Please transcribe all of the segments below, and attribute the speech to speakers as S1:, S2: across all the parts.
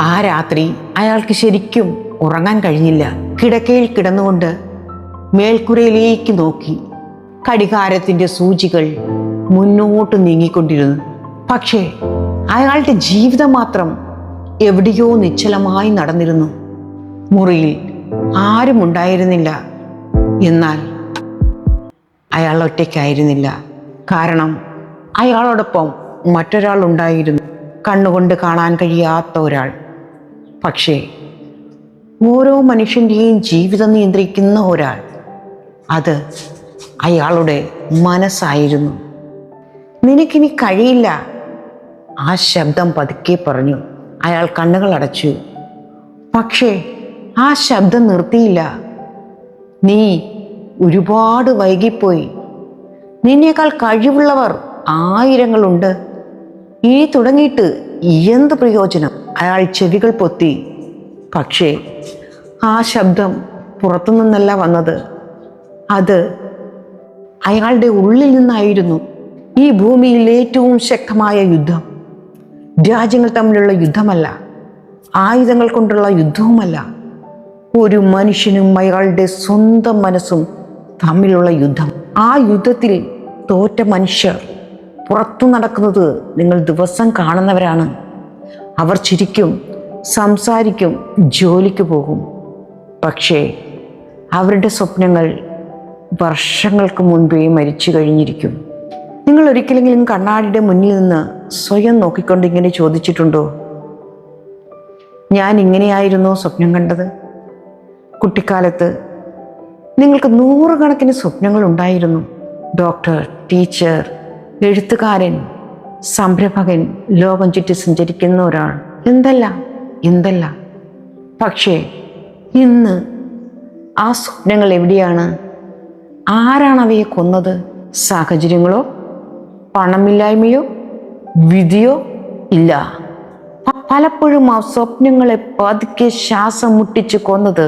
S1: ആ രാത്രി അയാൾക്ക് ശരിക്കും ഉറങ്ങാൻ കഴിഞ്ഞില്ല. കിടക്കയിൽ കിടന്നുകൊണ്ട് മേൽക്കുരയിലേക്ക് നോക്കി. ഘടികാരത്തിൻ്റെ സൂചികൾ മുന്നോട്ട് നീങ്ങിക്കൊണ്ടിരുന്നു. പക്ഷേ അയാളുടെ ജീവിതം മാത്രം എവിടെയോ നിശ്ചലമായി നടന്നിരുന്നു. മുറിയിൽ ആരും ഉണ്ടായിരുന്നില്ല. എന്നാൽ അയാൾ ഒറ്റയ്ക്കായിരുന്നില്ല. കാരണം അയാളോടൊപ്പം മറ്റൊരാൾ ഉണ്ടായിരുന്നു. കണ്ണുകൊണ്ട് കാണാൻ കഴിയാത്ത ഒരാൾ. പക്ഷേ ഓരോ മനുഷ്യൻ്റെയും ജീവിതം നിയന്ത്രിക്കുന്ന ഒരാൾ. അത് അയാളുടെ മനസ്സായിരുന്നു. നിനക്കിനി കഴിയില്ല, ആ ശബ്ദം പതുക്കെ പറഞ്ഞു. അയാൾ കണ്ണുകൾ അടച്ചു. പക്ഷേ ആ ശബ്ദം നിർത്തിയില്ല. നീ ഒരുപാട് വൈകിപ്പോയി. നിന്നേക്കാൾ കഴിവുള്ളവർ ആയിരങ്ങളുണ്ട്. ഇനി തുടങ്ങിയിട്ട് എന്ത് പ്രയോജനം? അയാൾ ചെവികൾ പൊത്തി. പക്ഷേ ആ ശബ്ദം പുറത്തുനിന്നല്ല വന്നത്. അത് അയാളുടെ ഉള്ളിൽ നിന്നായിരുന്നു. ഈ ഭൂമിയിൽ ഏറ്റവും ശക്തമായ യുദ്ധം രാജ്യങ്ങൾ തമ്മിലുള്ള യുദ്ധമല്ല, ആയുധങ്ങൾ കൊണ്ടുള്ള യുദ്ധവുമല്ല. ഒരു മനുഷ്യനും അയാളുടെ സ്വന്തം മനസ്സും തമ്മിലുള്ള യുദ്ധം. ആ യുദ്ധത്തിൽ തോറ്റ മനുഷ്യർ പുറത്തു നടക്കുന്നത് നിങ്ങൾ ദിവസം കാണുന്നവരാണ്. അവർ ചിരിക്കും, സംസാരിക്കും, ജോലിക്ക് പോകും. പക്ഷേ അവരുടെ സ്വപ്നങ്ങൾ വർഷങ്ങൾക്ക് മുൻപേ മരിച്ചു കഴിഞ്ഞിരിക്കും. നിങ്ങൾ ഒരിക്കലെങ്കിലും കണ്ണാടിയുടെ മുന്നിൽ നിന്ന് സ്വയം നോക്കിക്കൊണ്ട് ഇങ്ങനെ ചോദിച്ചിട്ടുണ്ടോ, ഞാൻ ഇങ്ങനെയായിരുന്നോ സ്വപ്നം കണ്ടത്? കുട്ടിക്കാലത്ത് നിങ്ങൾക്ക് നൂറുകണക്കിന് സ്വപ്നങ്ങൾ ഉണ്ടായിരുന്നു. ഡോക്ടർ, ടീച്ചർ, എഴുത്തുകാരൻ, സംരംഭകൻ, ലോകം ചുറ്റി സഞ്ചരിക്കുന്ന ഒരാൾ, എന്തല്ല. പക്ഷേ ഇന്ന് ആ സ്വപ്നങ്ങൾ എവിടെയാണ്? ആരാണ് അവയെ കൊന്നത്? സാഹചര്യങ്ങളോ, പണമില്ലായ്മയോ, വിധിയോ? ഇല്ല. പലപ്പോഴും ആ സ്വപ്നങ്ങളെ പതുക്കെ ശ്വാസം മുട്ടിച്ച് കൊന്നത്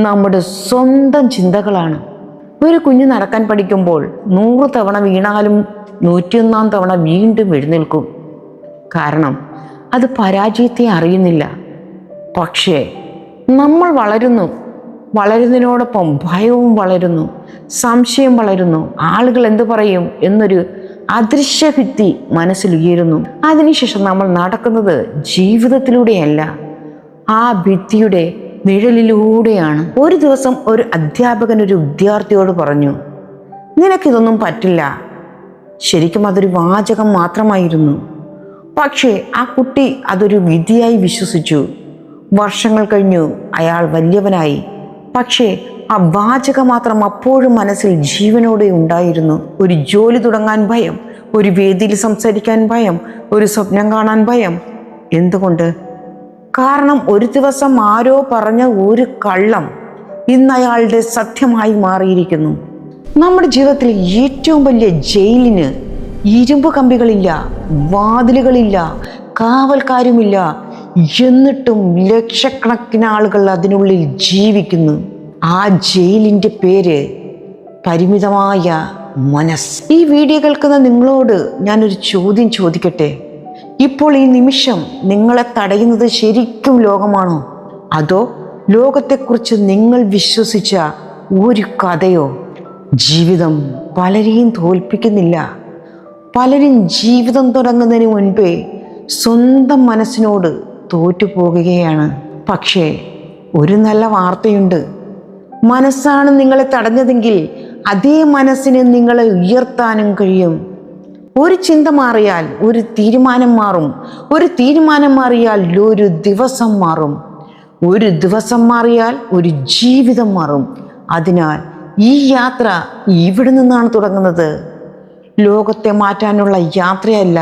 S1: നമ്മുടെ സ്വന്തം ചിന്തകളാണ്. ഒരു കുഞ്ഞ് നടക്കാൻ പഠിക്കുമ്പോൾ 100 തവണ വീണാലും 101 തവണ വീണ്ടും എഴുന്നേൽക്കും. കാരണം അത് പരാജയത്തെ അറിയുന്നില്ല. പക്ഷേ നമ്മൾ വളരുന്നതിനോടൊപ്പം ഭയവും വളരുന്നു, സംശയം വളരുന്നു. ആളുകൾ എന്തു പറയും എന്നൊരു അദൃശ്യഭിത്തി മനസ്സിൽ ഉയരുന്നു. അതിനുശേഷം നമ്മൾ നടക്കുന്നത് ജീവിതത്തിലൂടെയല്ല, ആ ഭിത്തിയുടെ നിഴലിലൂടെയാണ്. ഒരു ദിവസം ഒരു അധ്യാപകൻ ഒരു വിദ്യാർത്ഥിയോട് പറഞ്ഞു, നിനക്കിതൊന്നും പറ്റില്ല. ശരിക്കും അതൊരു വാചകം മാത്രമായിരുന്നു. പക്ഷേ ആ കുട്ടി അതൊരു വിധിയായി വിശ്വസിച്ചു. വർഷങ്ങൾ കഴിഞ്ഞു, അയാൾ വലിയവനായി. പക്ഷേ ആ വാചകം മാത്രം അപ്പോഴും മനസ്സിൽ ജീവനോടെ ഉണ്ടായിരുന്നു. ഒരു ജോലി തുടങ്ങാൻ ഭയം, ഒരു വേദിയിൽ സംസാരിക്കാൻ ഭയം, ഒരു സ്വപ്നം കാണാൻ ഭയം. എന്തുകൊണ്ട്? കാരണം ഒരു ദിവസം ആരോ പറഞ്ഞ ഒരു കള്ളം ഇന്ന് അയാളുടെ സത്യമായി മാറിയിരിക്കുന്നു. നമ്മുടെ ജീവിതത്തിൽ ഏറ്റവും വലിയ ജയിലിന് ഇരുമ്പ് കമ്പികളില്ല, വാതിലുകളില്ല, കാവൽക്കാരുമില്ല. എന്നിട്ടും ലക്ഷക്കണക്കിന് ആളുകൾ അതിനുള്ളിൽ ജീവിക്കുന്നു. ആ ജയിലിൻ്റെ പേര് പരിമിതമായ മനസ്സ്. ഈ വീഡിയോ കേൾക്കുന്ന നിങ്ങളോട് ഞാനൊരു ചോദ്യം ചോദിക്കട്ടെ. ഇപ്പോൾ ഈ നിമിഷം നിങ്ങളെ തടയുന്നത് ശരിക്കും ലോകമാണോ? അതോ ലോകത്തെക്കുറിച്ച് നിങ്ങൾ വിശ്വസിച്ച ഒരു കഥയോ? ജീവിതം പലരെയും തോൽപ്പിക്കുന്നില്ല. പലരും ജീവിതം തുടങ്ങുന്നതിന് മുൻപേ സ്വന്തം മനസ്സിനോട് തോറ്റുപോകുകയാണ്. പക്ഷേ ഒരു നല്ല വാർത്തയുണ്ട്. മനസ്സാണ് നിങ്ങളെ തടഞ്ഞതെങ്കിൽ അതേ മനസ്സിന് നിങ്ങളെ ഉയർത്താനും കഴിയും. ഒരു ചിന്ത മാറിയാൽ ഒരു തീരുമാനം മാറും. ഒരു തീരുമാനം മാറിയാൽ ഒരു ദിവസം മാറും. ഒരു ദിവസം മാറിയാൽ ഒരു ജീവിതം മാറും. അതിനാൽ ഈ യാത്ര ഇവിടെ നിന്നാണ് തുടങ്ങുന്നത്. ലോകത്തെ മാറ്റാനുള്ള യാത്രയല്ല,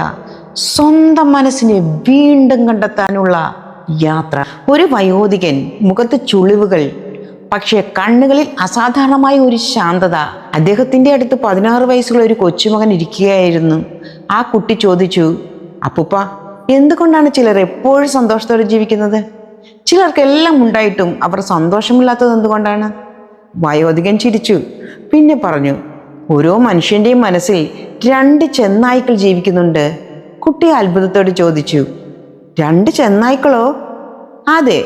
S1: സ്വന്തം മനസ്സിനെ വീണ്ടും കണ്ടെത്താനുള്ള യാത്ര. ഒരു വയോധികൻ, മുഖത്ത് ചുളിവുകൾ, പക്ഷേ കണ്ണുകളിൽ അസാധാരണമായ ഒരു ശാന്തത. അദ്ദേഹത്തിൻ്റെ അടുത്ത് 16 വയസ്സുള്ള ഒരു കൊച്ചുമകൻ ഇരിക്കുകയായിരുന്നു. ആ കുട്ടി ചോദിച്ചു, അപ്പൂപ്പ, എന്തുകൊണ്ടാണ് ചിലർ എപ്പോഴും സന്തോഷത്തോടെ ജീവിക്കുന്നത്? ചിലർക്കെല്ലാം ഉണ്ടായിട്ടും അവർ സന്തോഷമില്ലാത്തത് എന്തുകൊണ്ടാണ്? വയോധികൻ ചിരിച്ചു. പിന്നെ പറഞ്ഞു, ഓരോ മനുഷ്യൻ്റെയും മനസ്സിൽ 2 ചെന്നായ്ക്കൾ ജീവിക്കുന്നുണ്ട്. കുട്ടി അത്ഭുതത്തോടെ ചോദിച്ചു, 2 ചെന്നായ്ക്കളോ? അതെ.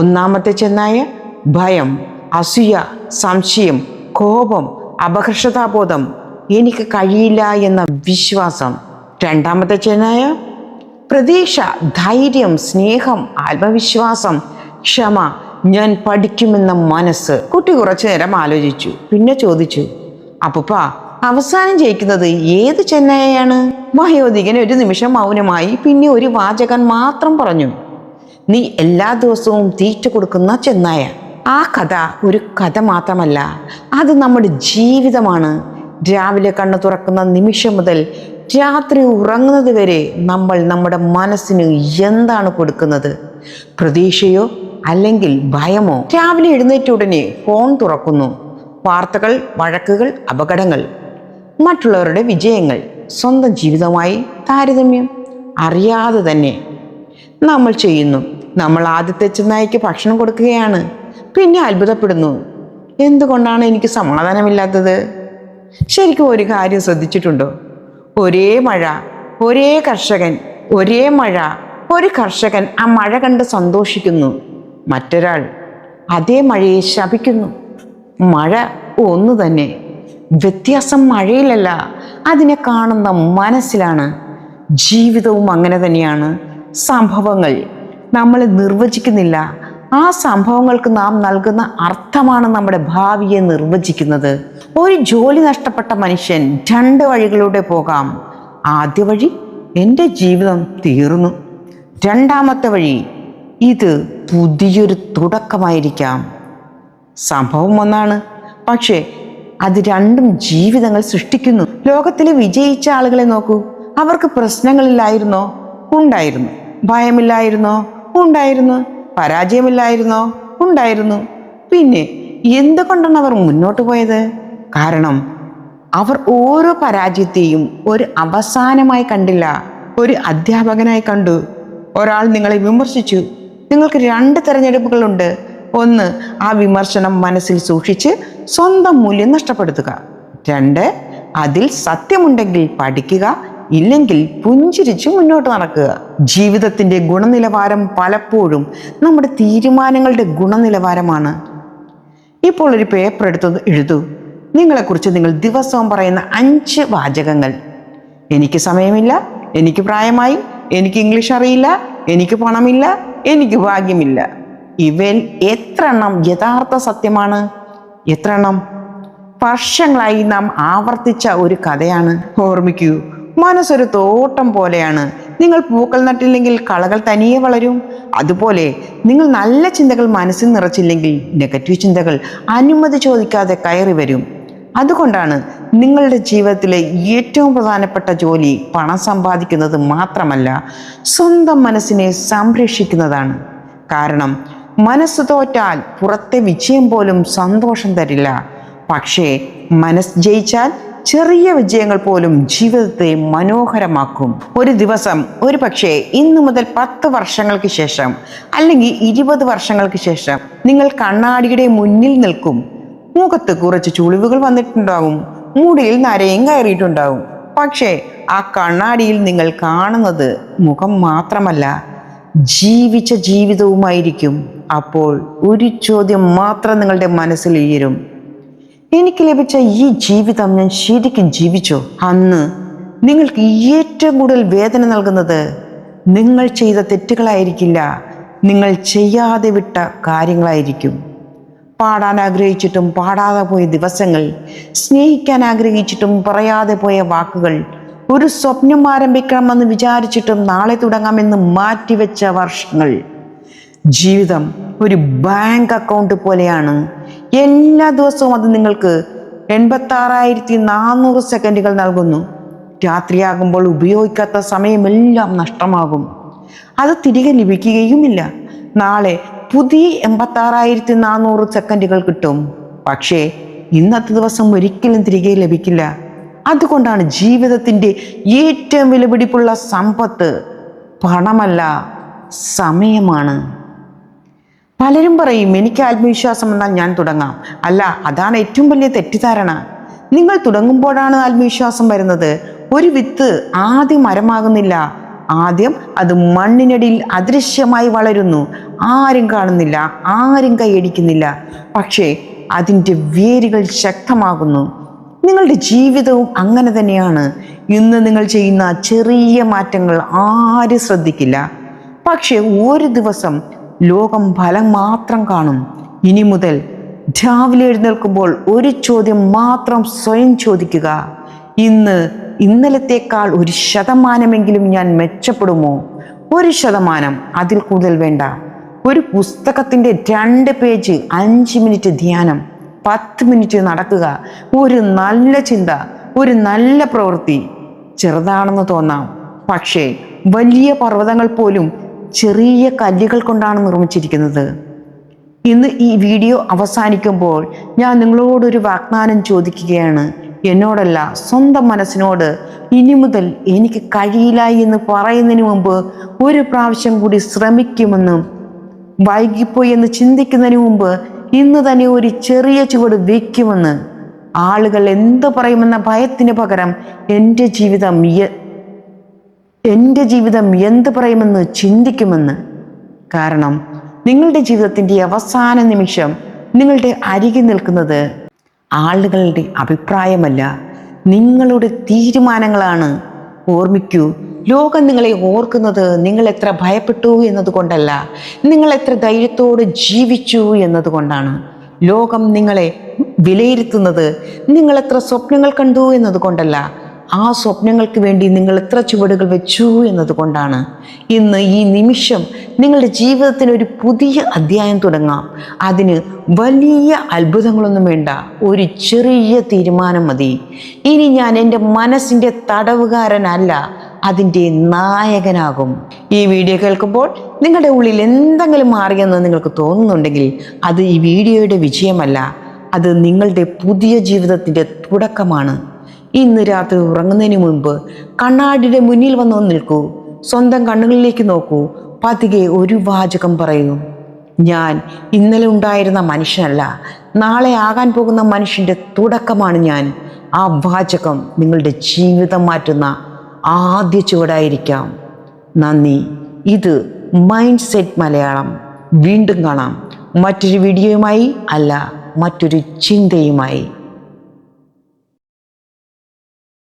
S1: ഒന്നാമത്തെ ചെന്നായ ഭയം, അസൂയ, സംശയം, കോപം, അപകർഷതാബോധം, എനിക്ക് കഴിയില്ല എന്ന വിശ്വാസം. രണ്ടാമത്തെ ചെന്നായ പ്രതീക്ഷ, ധൈര്യം, സ്നേഹം, ആത്മവിശ്വാസം, ക്ഷമ, ഞാൻ പഠിക്കുമെന്ന മനസ്സ്. കുട്ടി കുറച്ചു നേരം ആലോചിച്ചു. പിന്നെ ചോദിച്ചു, അപ്പൂപ്പ, അവസാനം ജയിക്കുന്നത് ഏത് ചെന്നായയാണ്? വയോധികൻ ഒരു നിമിഷം മൗനമായി. പിന്നെ ഒരു വാചകൻ മാത്രം പറഞ്ഞു, നീ എല്ലാ ദിവസവും തീറ്റ കൊടുക്കുന്ന ചെന്നായ. ആ കഥ ഒരു കഥ മാത്രമല്ല, അത് നമ്മുടെ ജീവിതമാണ്. രാവിലെ കണ്ണു തുറക്കുന്ന നിമിഷം മുതൽ രാത്രി ഉറങ്ങുന്നത് വരെ നമ്മൾ നമ്മുടെ മനസ്സിന് എന്താണ് കൊടുക്കുന്നത്? പ്രതീക്ഷയോ അല്ലെങ്കിൽ ഭയമോ? രാവിലെ എഴുന്നേറ്റ ഉടനെ ഫോൺ തുറക്കുന്നു. വാർത്തകൾ, വഴക്കുകൾ, അപകടങ്ങൾ, മറ്റുള്ളവരുടെ വിജയങ്ങൾ, സ്വന്തം ജീവിതമായി താരതമ്യം. അറിയാതെ തന്നെ നമ്മൾ ചെയ്യുന്നു. നമ്മൾ ആദ്യത്തെ ചെന്നായ്ക്ക് ഭക്ഷണം കൊടുക്കുകയാണ്. പിന്നെ അത്ഭുതപ്പെടുന്നു, എന്തുകൊണ്ടാണ് എനിക്ക് സമാധാനമില്ലാത്തത്? ശരിക്കും ഒരു കാര്യം ശ്രദ്ധിച്ചിട്ടുണ്ടോ? ഒരേ മഴ, ഒരേ കർഷകൻ, ഒരേ മഴ. ഒരു കർഷകൻ ആ മഴ കണ്ട് സന്തോഷിക്കുന്നു, മറ്റൊരാൾ അതേ മഴയെ ശപിക്കുന്നു. മഴ ഒന്നു തന്നെ, വ്യത്യാസം മഴയിലല്ല, അതിനെ കാണുന്ന മനസ്സിലാണ്. ജീവിതവും അങ്ങനെ തന്നെയാണ്. സംഭവങ്ങൾ നമ്മളെ നിർവചിക്കുന്നില്ല, ആ സംഭവങ്ങൾക്ക് നാം നൽകുന്ന അർത്ഥമാണ് നമ്മുടെ ഭാവിയെ നിർവചിക്കുന്നത്. ഒരു ജോലി നഷ്ടപ്പെട്ട മനുഷ്യൻ 2 വഴികളിലൂടെ പോകാം. ആദ്യ വഴി, എൻ്റെ ജീവിതം തീർന്നു. രണ്ടാമത്തെ വഴി, ഇത് പുതിയൊരു തുടക്കമായിരിക്കാം. സംഭവം ഒന്നാണ്, പക്ഷേ അത് രണ്ടും ജീവിതങ്ങൾ സൃഷ്ടിക്കുന്നു. ലോകത്തിലെ വിജയിച്ച ആളുകളെ നോക്കൂ. അവർക്ക് പ്രശ്നങ്ങളില്ലായിരുന്നോ? ഉണ്ടായിരുന്നു. ഭയമില്ലായിരുന്നോ? ഉണ്ടായിരുന്നു. പരാജയമില്ലായിരുന്നോ? ഉണ്ടായിരുന്നു. പിന്നെ എന്തുകൊണ്ടാണ് അവർ മുന്നോട്ട് പോയത്? കാരണം അവർ ഓരോ പരാജയത്തെയും ഒരു അവസാനമായി കണ്ടില്ല, ഒരു അധ്യാപകനായി കണ്ടു. ഒരാൾ നിങ്ങളെ വിമർശിച്ചു. നിങ്ങൾക്ക് 2 തിരഞ്ഞെടുപ്പുകളുണ്ട്. ഒന്ന്, ആ വിമർശനം മനസ്സിൽ സൂക്ഷിച്ച് സ്വന്തം മൂല്യം നഷ്ടപ്പെടുത്തുക. 2, അതിൽ സത്യമുണ്ടെങ്കിൽ പഠിക്കുക, ഇല്ലെങ്കിൽ പുഞ്ചിരിച്ച് മുന്നോട്ട് നടക്കുക. ജീവിതത്തിൻ്റെ ഗുണനിലവാരം പലപ്പോഴും നമ്മുടെ തീരുമാനങ്ങളുടെ ഗുണനിലവാരമാണ്. ഇപ്പോൾ ഒരു പേപ്പർ എടുത്ത് എഴുതൂ. നിങ്ങളെക്കുറിച്ച് നിങ്ങൾ ദിവസവും പറയുന്ന 5 വാചകങ്ങൾ. എനിക്ക് സമയമില്ല, എനിക്ക് പ്രായമായി, എനിക്ക് ഇംഗ്ലീഷ് അറിയില്ല, എനിക്ക് പണമില്ല, എനിക്ക് ഭാഗ്യമില്ല. ഇവയിൽ എത്ര എണ്ണം യഥാർത്ഥ സത്യമാണ്? എത്ര എണ്ണം വർഷങ്ങളായി നാം ആവർത്തിച്ച ഒരു കഥയാണ്? ഓർമ്മിക്കൂ, മനസ്സൊരു തോട്ടം പോലെയാണ്. നിങ്ങൾ പൂക്കൾ നട്ടില്ലെങ്കിൽ കളകൾ തനിയെ വളരും. അതുപോലെ നിങ്ങൾ നല്ല ചിന്തകൾ മനസ്സിൽ നിറച്ചില്ലെങ്കിൽ നെഗറ്റീവ് ചിന്തകൾ അനുമതി ചോദിക്കാതെ കയറി വരും. അതുകൊണ്ടാണ് നിങ്ങളുടെ ജീവിതത്തിലെ ഏറ്റവും പ്രധാനപ്പെട്ട ജോലി പണം സമ്പാദിക്കുന്നത് മാത്രമല്ല, സ്വന്തം മനസ്സിനെ സംരക്ഷിക്കുന്നതാണ്. കാരണം മനസ്സ് തോറ്റാൽ പുറത്തെ വിജയം പോലും സന്തോഷം തരില്ല. പക്ഷേ മനസ്സ് ജയിച്ചാൽ ചെറിയ വിജയങ്ങൾ പോലും ജീവിതത്തെ മനോഹരമാക്കും. ഒരു ദിവസം, ഒരു പക്ഷേ ഇന്നു മുതൽ 10 വർഷങ്ങൾക്ക് ശേഷം അല്ലെങ്കിൽ 20 വർഷങ്ങൾക്ക് ശേഷം നിങ്ങൾ കണ്ണാടിയുടെ മുന്നിൽ നിൽക്കും. മുഖത്ത് കുറച്ച് ചുളിവുകൾ വന്നിട്ടുണ്ടാവും, മുടിയിൽ നരയും കയറിയിട്ടുണ്ടാവും. പക്ഷേ ആ കണ്ണാടിയിൽ നിങ്ങൾ കാണുന്നത് മുഖം മാത്രമല്ല, ജീവിച്ച ജീവിതവുമായിരിക്കും. അപ്പോൾ ഒരു ചോദ്യം മാത്രം നിങ്ങളുടെ മനസ്സിൽ ഉയരും, എനിക്ക് ലഭിച്ച ഈ ജീവിതം ഞാൻ ശരിക്കും ജീവിച്ചോ? അന്ന് നിങ്ങൾക്ക് ഏറ്റവും കൂടുതൽ വേദന നൽകുന്നത് നിങ്ങൾ ചെയ്ത തെറ്റുകളായിരിക്കില്ല, നിങ്ങൾ ചെയ്യാതെ വിട്ട കാര്യങ്ങളായിരിക്കും. പാടാൻ ആഗ്രഹിച്ചിട്ടും പാടാതെ പോയ ദിവസങ്ങൾ, സ്നേഹിക്കാൻ ആഗ്രഹിച്ചിട്ടും പറയാതെ പോയ വാക്കുകൾ, ഒരു സ്വപ്നം ആരംഭിക്കണമെന്ന് വിചാരിച്ചിട്ടും നാളെ തുടങ്ങാമെന്ന് മാറ്റിവെച്ച വർഷങ്ങൾ. ജീവിതം ഒരു ബാങ്ക് അക്കൗണ്ട് പോലെയാണ്. എല്ലാ ദിവസവും അത് നിങ്ങൾക്ക് 86,400 സെക്കൻഡുകൾ നൽകുന്നു. രാത്രിയാകുമ്പോൾ ഉപയോഗിക്കാത്ത സമയമെല്ലാം നഷ്ടമാകും. അത് തിരികെ ലഭിക്കുകയുമില്ല. നാളെ പുതിയ 86,400 സെക്കൻഡുകൾ കിട്ടും. പക്ഷേ ഇന്നത്തെ ദിവസം ഒരിക്കലും തിരികെ ലഭിക്കില്ല. അതുകൊണ്ടാണ് ജീവിതത്തിൻ്റെ ഏറ്റവും വിലപിടിപ്പുള്ള സമ്പത്ത് പണമല്ല, സമയമാണ്. പലരും പറയും, എനിക്ക് ആത്മവിശ്വാസം വന്നാൽ ഞാൻ തുടങ്ങാം. അല്ല, അതാണ് ഏറ്റവും വലിയ തെറ്റിദ്ധാരണ. നിങ്ങൾ തുടങ്ങുമ്പോഴാണ് ആത്മവിശ്വാസം വരുന്നത്. ഒരു വിത്ത് ആദ്യം മരമാകുന്നില്ല, ആദ്യം അത് മണ്ണിനടിയിൽ അദൃശ്യമായി വളരുന്നു. ആരും കാണുന്നില്ല, ആരും കൈയടിക്കുന്നില്ല. പക്ഷേ അതിൻ്റെ വേരുകൾ ശക്തമാകുന്നു. നിങ്ങളുടെ ജീവിതവും അങ്ങനെ തന്നെയാണ്. ഇന്ന് നിങ്ങൾ ചെയ്യുന്ന ചെറിയ മാറ്റങ്ങൾ ആരും ശ്രദ്ധിക്കില്ല. പക്ഷെ ഒരു ദിവസം ലോകം ഫലം മാത്രം കാണും. ഇനി മുതൽ രാവിലെ എഴുന്നേൽക്കുമ്പോൾ ഒരു ചോദ്യം മാത്രം സ്വയം ചോദിക്കുക: ഇന്നലത്തേക്കാൾ 1% ഞാൻ മെച്ചപ്പെടുമോ? 1%, അതിൽ കൂടുതൽ വേണ്ട. ഒരു പുസ്തകത്തിൻ്റെ 2 പേജ്, 5 മിനിറ്റ് ധ്യാനം, 10 മിനിറ്റ് നടക്കുക, ഒരു നല്ല ചിന്ത, ഒരു നല്ല പ്രവൃത്തി. ചെറുതാണെന്ന് തോന്നാം, പക്ഷേ വലിയ പർവ്വതങ്ങൾ പോലും ചെറിയ കല്ലുകൾ കൊണ്ടാണ് നിർമ്മിച്ചിരിക്കുന്നത്. ഇന്ന് ഈ വീഡിയോ അവസാനിക്കുമ്പോൾ ഞാൻ നിങ്ങളോടൊരു വാഗ്ദാനം ചോദിക്കുകയാണ്. എന്നോടല്ല, സ്വന്തം മനസ്സിനോട്. ഇനി മുതൽ എനിക്ക് കഴിയില്ല എന്ന് പറയുന്നതിന് മുമ്പ് ഒരു പ്രാവശ്യം കൂടി ശ്രമിക്കുമെന്നും, വൈകിപ്പോയി എന്ന് ചിന്തിക്കുന്നതിന് മുമ്പ് ഇന്ന് തന്നെ ഒരു ചെറിയ ചുവട് വയ്ക്കുമെന്ന്. ആളുകൾ എന്ത് പറയുമെന്ന ഭയത്തിന് പകരം എൻ്റെ ജീവിതം എന്ത് പറയുമെന്ന് ചിന്തിക്കുമെന്ന്. കാരണം നിങ്ങളുടെ ജീവിതത്തിൻ്റെ അവസാന നിമിഷം നിങ്ങളുടെ അരികിൽ നിൽക്കുന്നത് ആളുകളുടെ അഭിപ്രായമല്ല, നിങ്ങളുടെ തീരുമാനങ്ങളാണ്. ഓർമ്മിക്കൂ, ലോകം നിങ്ങളെ ഓർക്കുന്നത് നിങ്ങൾ എത്ര ഭയപ്പെട്ടു എന്നതുകൊണ്ടല്ല, നിങ്ങൾ എത്ര ധൈര്യത്തോടെ ജീവിച്ചു എന്നതുകൊണ്ടാണ്. ലോകം നിങ്ങളെ വിലയിരുത്തുന്നത് നിങ്ങൾ എത്ര സ്വപ്നങ്ങൾ കണ്ടു എന്നതുകൊണ്ടല്ല, ആ സ്വപ്നങ്ങൾക്ക് വേണ്ടി നിങ്ങൾ എത്ര ചുവടുകൾ വെച്ചു എന്നതുകൊണ്ടാണ്. ഇന്ന് ഈ നിമിഷം നിങ്ങളുടെ ജീവിതത്തിന് ഒരു പുതിയ അധ്യായം തുടങ്ങാം. അതിന് വലിയ അത്ഭുതങ്ങളൊന്നും വേണ്ട, ഒരു ചെറിയ തീരുമാനം മതി. ഇനി ഞാൻ എൻ്റെ മനസ്സിൻ്റെ തടവുകാരനല്ല, അതിൻ്റെ നായകനാകും. ഈ വീഡിയോ കേൾക്കുമ്പോൾ നിങ്ങളുടെ ഉള്ളിൽ എന്തെങ്കിലും മാറിയെന്ന് നിങ്ങൾക്ക് തോന്നുന്നുണ്ടെങ്കിൽ അത് ഈ വീഡിയോയുടെ വിജയമല്ല, അത് നിങ്ങളുടെ പുതിയ ജീവിതത്തിൻ്റെ തുടക്കമാണ്. ഇന്ന് രാത്രി ഉറങ്ങുന്നതിന് മുൻപ് കണ്ണാടിയുടെ മുന്നിൽ വന്ന് നിൽക്കൂ, സ്വന്തം കണ്ണുകളിലേക്ക് നോക്കൂ, പതിയെ ഒരു വാചകം പറയൂ: ഞാൻ ഇന്നലെ ഉണ്ടായിരുന്ന മനുഷ്യനല്ല, നാളെ ആകാൻ പോകുന്ന മനുഷ്യൻ്റെ തുടക്കമാണ് ഞാൻ. ആ വാചകം നിങ്ങളുടെ ജീവിതം മാറ്റുന്ന ആദ്യ ചുവടായിരിക്കാം. നന്ദി. ഇത് മൈൻഡ് സെറ്റ് മലയാളം. വീണ്ടും കാണാം, മറ്റൊരു വീഡിയോയുമായി, അല്ല മറ്റൊരു ചിന്തയുമായി.